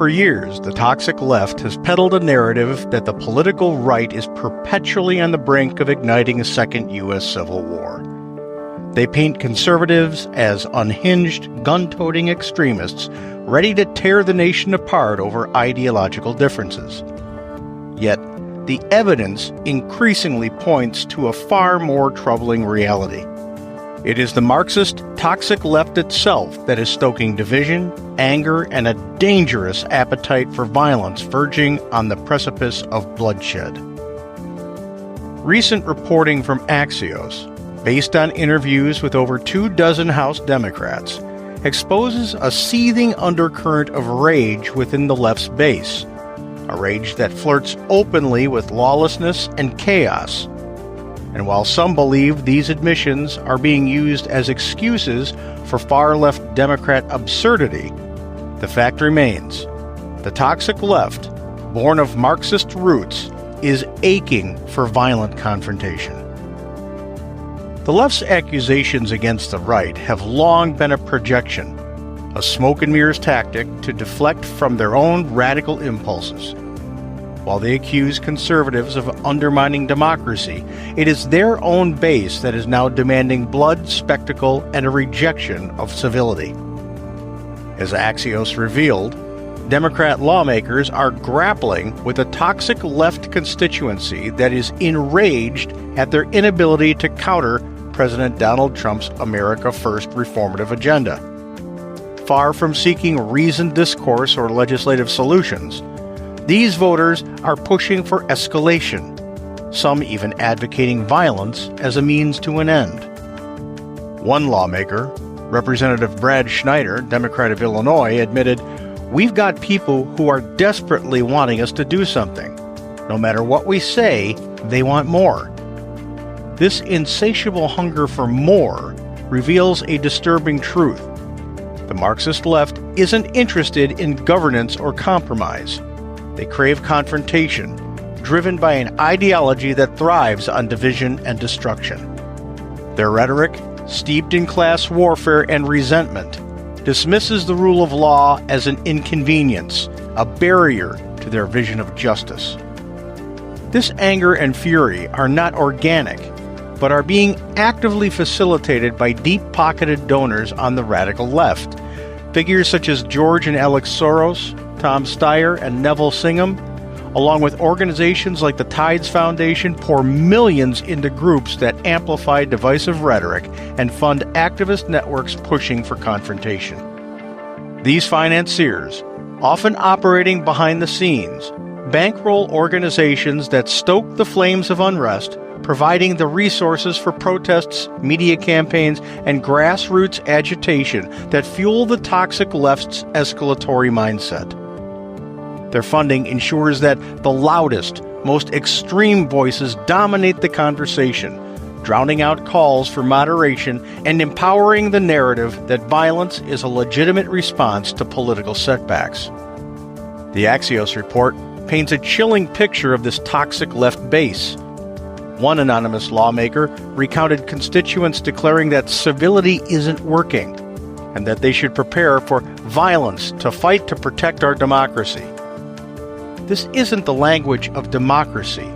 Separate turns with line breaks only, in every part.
For years, the toxic left has peddled a narrative that the political right is perpetually on the brink of igniting a second U.S. Civil War. They paint conservatives as unhinged, gun-toting extremists ready to tear the nation apart over ideological differences. Yet, the evidence increasingly points to a far more troubling reality. It is the Marxist toxic left itself that is stoking division, anger, and a dangerous appetite for violence verging on the precipice of bloodshed. Recent reporting from Axios, based on interviews with over 24 House Democrats, exposes a seething undercurrent of rage within the left's base, a rage that flirts openly with lawlessness and chaos. And while some believe these admissions are being used as excuses for far-left Democrat absurdity, the fact remains: the toxic left, born of Marxist roots, is aching for violent confrontation. The left's accusations against the right have long been a projection, a smoke and mirrors tactic to deflect from their own radical impulses. While they accuse conservatives of undermining democracy, it is their own base that is now demanding blood, spectacle, and a rejection of civility. As Axios revealed, Democrat lawmakers are grappling with a toxic left constituency that is enraged at their inability to counter President Donald Trump's America First reformative agenda. Far from seeking reasoned discourse or legislative solutions, these voters are pushing for escalation, some even advocating violence as a means to an end. One lawmaker, Representative Brad Schneider, Democrat of Illinois, admitted, "We've got people who are desperately wanting us to do something. No matter what we say, they want more." This insatiable hunger for more reveals a disturbing truth. The Marxist left isn't interested in governance or compromise. They crave confrontation, driven by an ideology that thrives on division and destruction. Their rhetoric, steeped in class warfare and resentment, dismisses the rule of law as an inconvenience, a barrier to their vision of justice. This anger and fury are not organic, but are being actively facilitated by deep-pocketed donors on the radical left. Figures such as George and Alex Soros, Tom Steyer, and Neville Singham, along with organizations like the Tides Foundation, pour millions into groups that amplify divisive rhetoric and fund activist networks pushing for confrontation. These financiers, often operating behind the scenes, bankroll organizations that stoke the flames of unrest, providing the resources for protests, media campaigns, and grassroots agitation that fuel the toxic left's escalatory mindset. Their funding ensures that the loudest, most extreme voices dominate the conversation, drowning out calls for moderation and empowering the narrative that violence is a legitimate response to political setbacks. The Axios report paints a chilling picture of this toxic left base. One anonymous lawmaker recounted constituents declaring that civility isn't working and that they should prepare for violence to fight to protect our democracy. This isn't the language of democracy,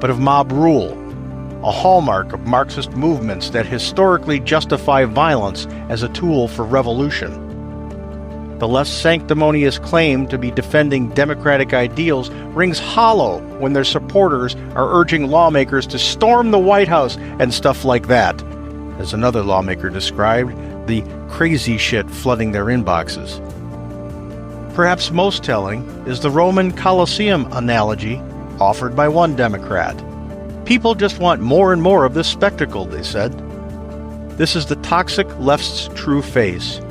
but of mob rule, a hallmark of Marxist movements that historically justify violence as a tool for revolution. The left's sanctimonious claim to be defending democratic ideals rings hollow when their supporters are urging lawmakers to storm the White House and stuff like that, as another lawmaker described the crazy shit flooding their inboxes. Perhaps most telling is the Roman Colosseum analogy offered by one Democrat. People just want more and more of this spectacle, they said. This is the toxic left's true face,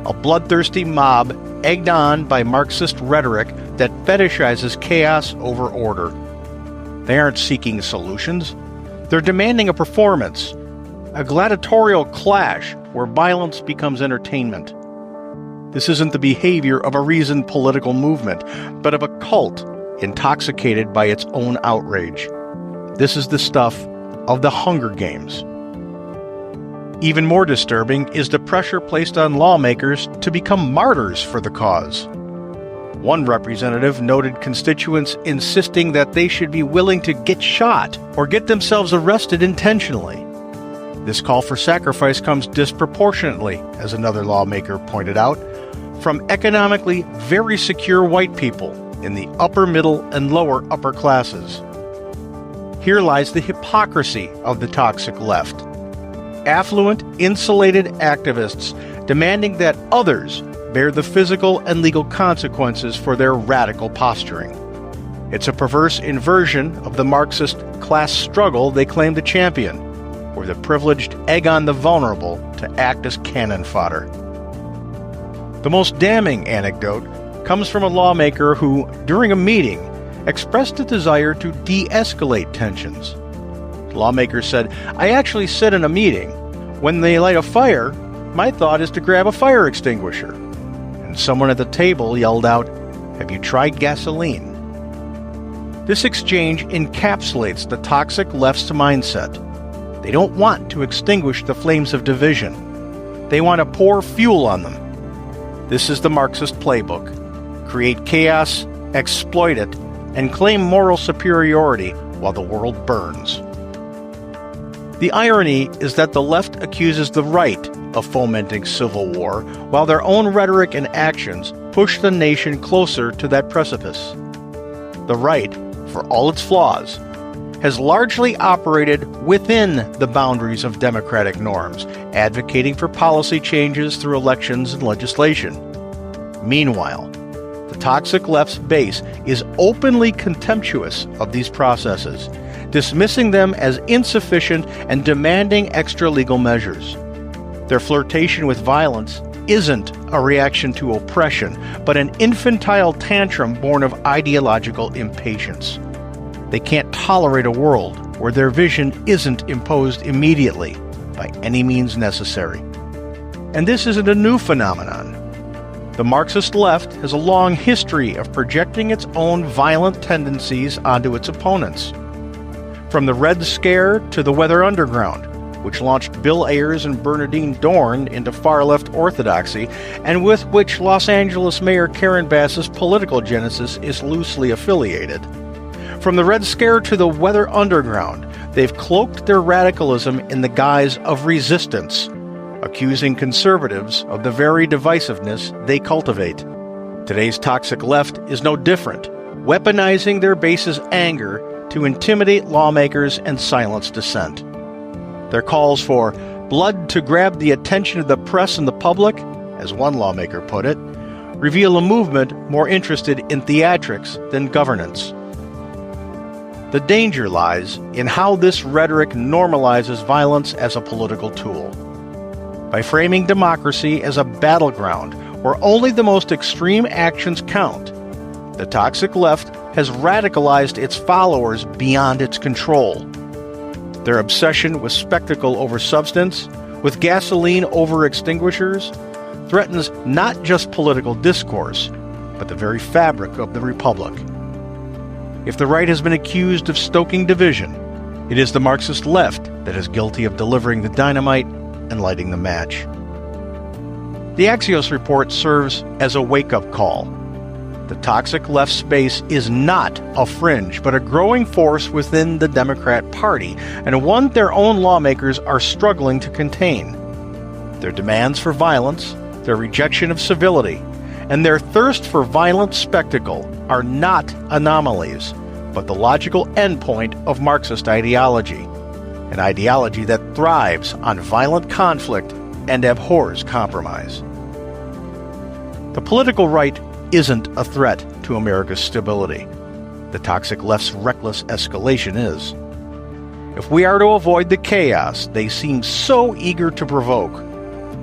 a bloodthirsty mob egged on by Marxist rhetoric that fetishizes chaos over order. They aren't seeking solutions. They're demanding a performance, a gladiatorial clash where violence becomes entertainment. This isn't the behavior of a reasoned political movement, but of a cult intoxicated by its own outrage. This is the stuff of the Hunger Games. Even more disturbing is the pressure placed on lawmakers to become martyrs for the cause. One representative noted constituents insisting that they should be willing to get shot or get themselves arrested intentionally. This call for sacrifice comes disproportionately, as another lawmaker pointed out, from economically very secure white people in the upper middle and lower upper classes. Here lies the hypocrisy of the toxic left. Affluent, insulated activists demanding that others bear the physical and legal consequences for their radical posturing. It's a perverse inversion of the Marxist class struggle they claim to champion, where the privileged egg on the vulnerable to act as cannon fodder. The most damning anecdote comes from a lawmaker who, during a meeting, expressed a desire to de-escalate tensions. The lawmaker said, "I actually said in a meeting, when they light a fire, my thought is to grab a fire extinguisher." And someone at the table yelled out, "Have you tried gasoline?" This exchange encapsulates the toxic left's mindset. They don't want to extinguish the flames of division. They want to pour fuel on them. This is the Marxist playbook. Create chaos, exploit it, and claim moral superiority while the world burns. The irony is that the left accuses the right of fomenting civil war, while their own rhetoric and actions push the nation closer to that precipice. The right, for all its flaws, has largely operated within the boundaries of democratic norms, advocating for policy changes through elections and legislation. Meanwhile, the toxic left's base is openly contemptuous of these processes, dismissing them as insufficient and demanding extra legal measures. Their flirtation with violence isn't a reaction to oppression, but an infantile tantrum born of ideological impatience. They can't tolerate a world where their vision isn't imposed immediately by any means necessary. And this isn't a new phenomenon. The Marxist left has a long history of projecting its own violent tendencies onto its opponents. From the Red Scare to the Weather Underground, which launched Bill Ayers and Bernardine Dorn into far-left orthodoxy, and with which Los Angeles Mayor Karen Bass's political genesis is loosely affiliated. From the Red Scare to the Weather Underground, they've cloaked their radicalism in the guise of resistance, accusing conservatives of the very divisiveness they cultivate. Today's toxic left is no different, weaponizing their base's anger to intimidate lawmakers and silence dissent. Their calls for blood to grab the attention of the press and the public, as one lawmaker put it, reveal a movement more interested in theatrics than governance. The danger lies in how this rhetoric normalizes violence as a political tool. By framing democracy as a battleground where only the most extreme actions count, the toxic left has radicalized its followers beyond its control. Their obsession with spectacle over substance, with gasoline over extinguishers, threatens not just political discourse, but the very fabric of the republic. If the right has been accused of stoking division, it is the Marxist left that is guilty of delivering the dynamite and lighting the match. The Axios report serves as a wake-up call. The toxic left space is not a fringe, but a growing force within the Democrat Party, and one their own lawmakers are struggling to contain. Their demands for violence, their rejection of civility, and their thirst for violent spectacle are not anomalies, but the logical endpoint of Marxist ideology, an ideology that thrives on violent conflict and abhors compromise. The political right isn't a threat to America's stability. The toxic left's reckless escalation is. If we are to avoid the chaos they seem so eager to provoke,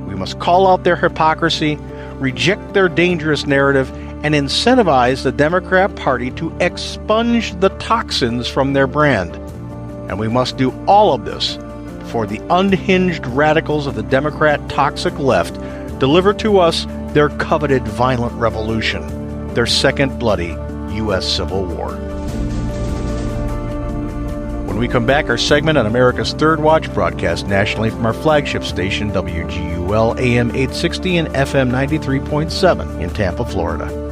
we must call out their hypocrisy, reject their dangerous narrative, and incentivize the Democrat Party to expunge the toxins from their brand. And we must do all of this before the unhinged radicals of the Democrat toxic left deliver to us their coveted violent revolution, their second bloody U.S. Civil War. When we come back, our segment on America's Third Watch, broadcast nationally from our flagship station, WGUL AM 860 and FM 93.7 in Tampa, Florida.